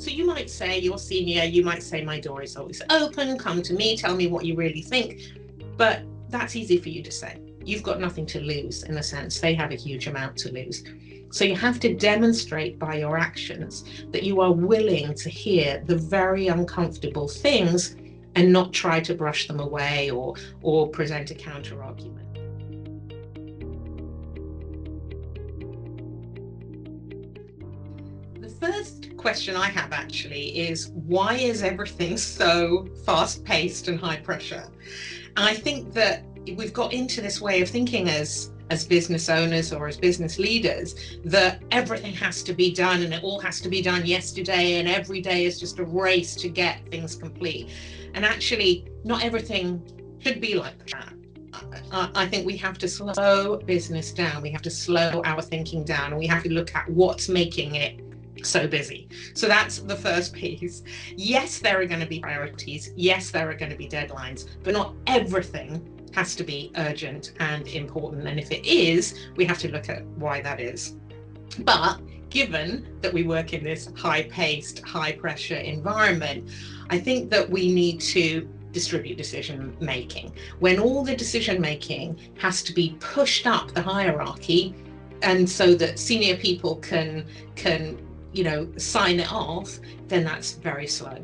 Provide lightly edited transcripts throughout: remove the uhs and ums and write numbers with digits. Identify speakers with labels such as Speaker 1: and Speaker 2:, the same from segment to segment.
Speaker 1: So you might say you're senior, you might say my door is always open, come to me, tell me what you really think. But that's easy for you to say. You've got nothing to lose in a sense. They have a huge amount to lose. So you have to demonstrate by your actions that you are willing to hear the very uncomfortable things and not try to brush them away or present a counter argument. The first question I have actually is, why is everything so fast-paced and high pressure? And I think that we've got into this way of thinking as business owners or as business leaders that everything has to be done and it all has to be done yesterday and every day is just a race to get things complete. And actually, not everything should be like that. I think we have to slow business down. We have to slow our thinking down, and we have to look at what's making it so busy. So that's the first piece. Yes, there are going to be priorities. Yes, there are going to be deadlines, but not everything has to be urgent and important. And if it is, we have to look at why that is. But given that we work in this high-paced, high-pressure environment, I think that we need to distribute decision making. When all the decision making has to be pushed up the hierarchy, and so that senior people can sign it off, then that's very slow.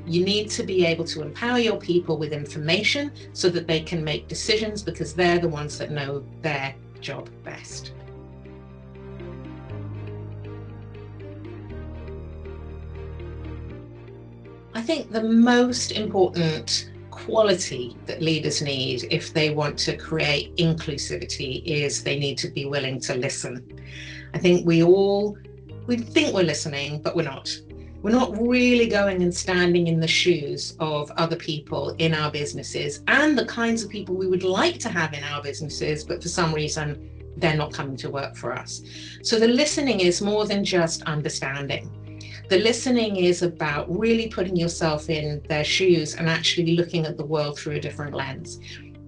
Speaker 1: You need to be able to empower your people with information so that they can make decisions, because they're the ones that know their job best. I think the most important quality that leaders need if they want to create inclusivity is they need to be willing to listen. I think we think we're listening, but we're not. We're not really going and standing in the shoes of other people in our businesses and the kinds of people we would like to have in our businesses, but for some reason, they're not coming to work for us. So the listening is more than just understanding. The listening is about really putting yourself in their shoes and actually looking at the world through a different lens.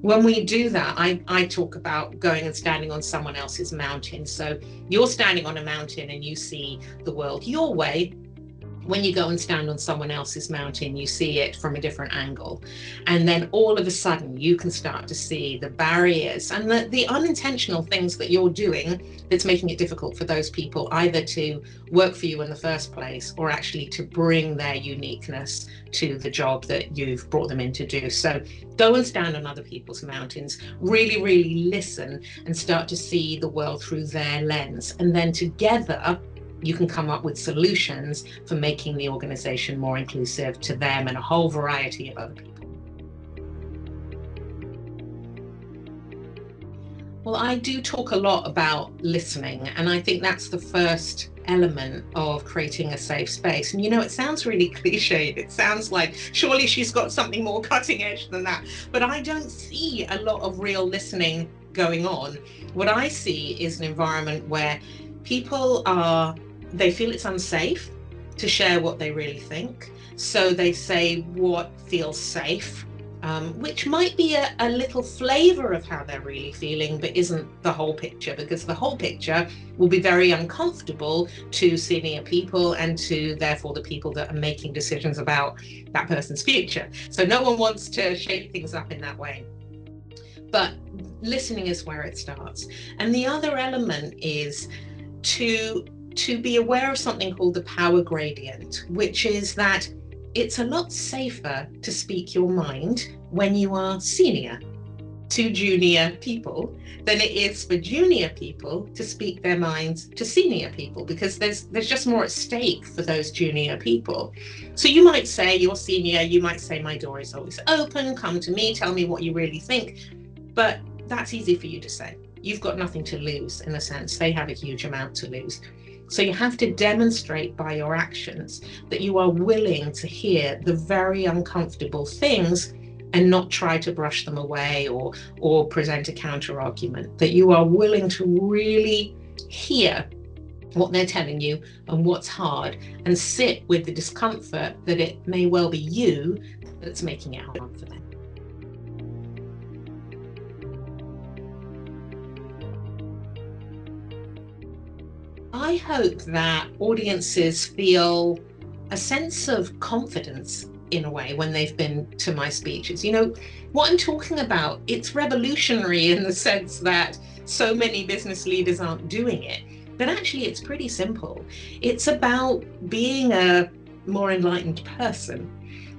Speaker 1: When we do that, I talk about going and standing on someone else's mountain. So you're standing on a mountain and you see the world your way. When you go and stand on someone else's mountain, you see it from a different angle. And then all of a sudden you can start to see the barriers and the unintentional things that you're doing that's making it difficult for those people either to work for you in the first place or actually to bring their uniqueness to the job that you've brought them in to do. So go and stand on other people's mountains, really, really listen and start to see the world through their lens. And then together, you can come up with solutions for making the organization more inclusive to them and a whole variety of other people. Well, I do talk a lot about listening, and I think that's the first element of creating a safe space. And it sounds really cliched. It sounds like surely she's got something more cutting edge than that. But I don't see a lot of real listening going on. What I see is an environment where people they feel it's unsafe to share what they really think. So they say what feels safe, which might be a little flavor of how they're really feeling, but isn't the whole picture, because the whole picture will be very uncomfortable to senior people and to therefore the people that are making decisions about that person's future. So no one wants to shape things up in that way. But listening is where it starts. And the other element is to be aware of something called the power gradient, which is that it's a lot safer to speak your mind when you are senior to junior people than it is for junior people to speak their minds to senior people, because there's just more at stake for those junior people. So you might say you're senior, you might say my door is always open, come to me, tell me what you really think. But that's easy for you to say. You've got nothing to lose in a sense. They have a huge amount to lose. So you have to demonstrate by your actions that you are willing to hear the very uncomfortable things and not try to brush them away or present a counter argument, that you are willing to really hear what they're telling you and what's hard and sit with the discomfort that it may well be you that's making it hard for them. I hope that audiences feel a sense of confidence in a way when they've been to my speeches. You know, what I'm talking about, it's revolutionary in the sense that so many business leaders aren't doing it, but actually it's pretty simple. It's about being a more enlightened person.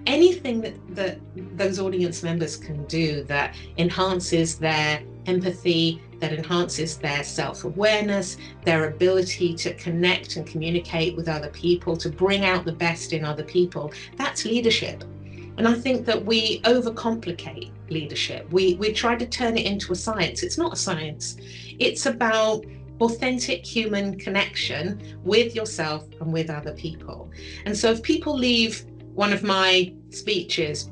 Speaker 1: Anything that those audience members can do that enhances their empathy, that enhances their self-awareness, their ability to connect and communicate with other people, to bring out the best in other people, that's leadership. And I think that we overcomplicate leadership. We try to turn it into a science. It's not a science. It's about authentic human connection with yourself and with other people. And so if people leave one of my speeches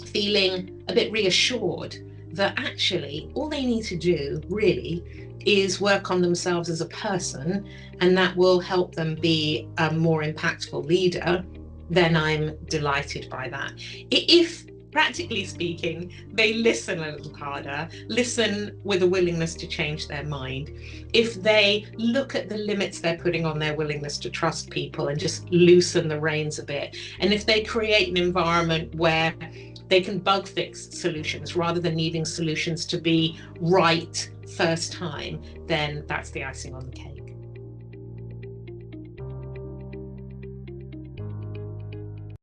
Speaker 1: feeling a bit reassured that actually all they need to do really is work on themselves as a person, and that will help them be a more impactful leader, then I'm delighted by that. If, practically speaking, they listen a little harder, listen with a willingness to change their mind, if they look at the limits they're putting on their willingness to trust people and just loosen the reins a bit, and if they create an environment where they can bug fix solutions rather than needing solutions to be right first time, then that's the icing on the cake.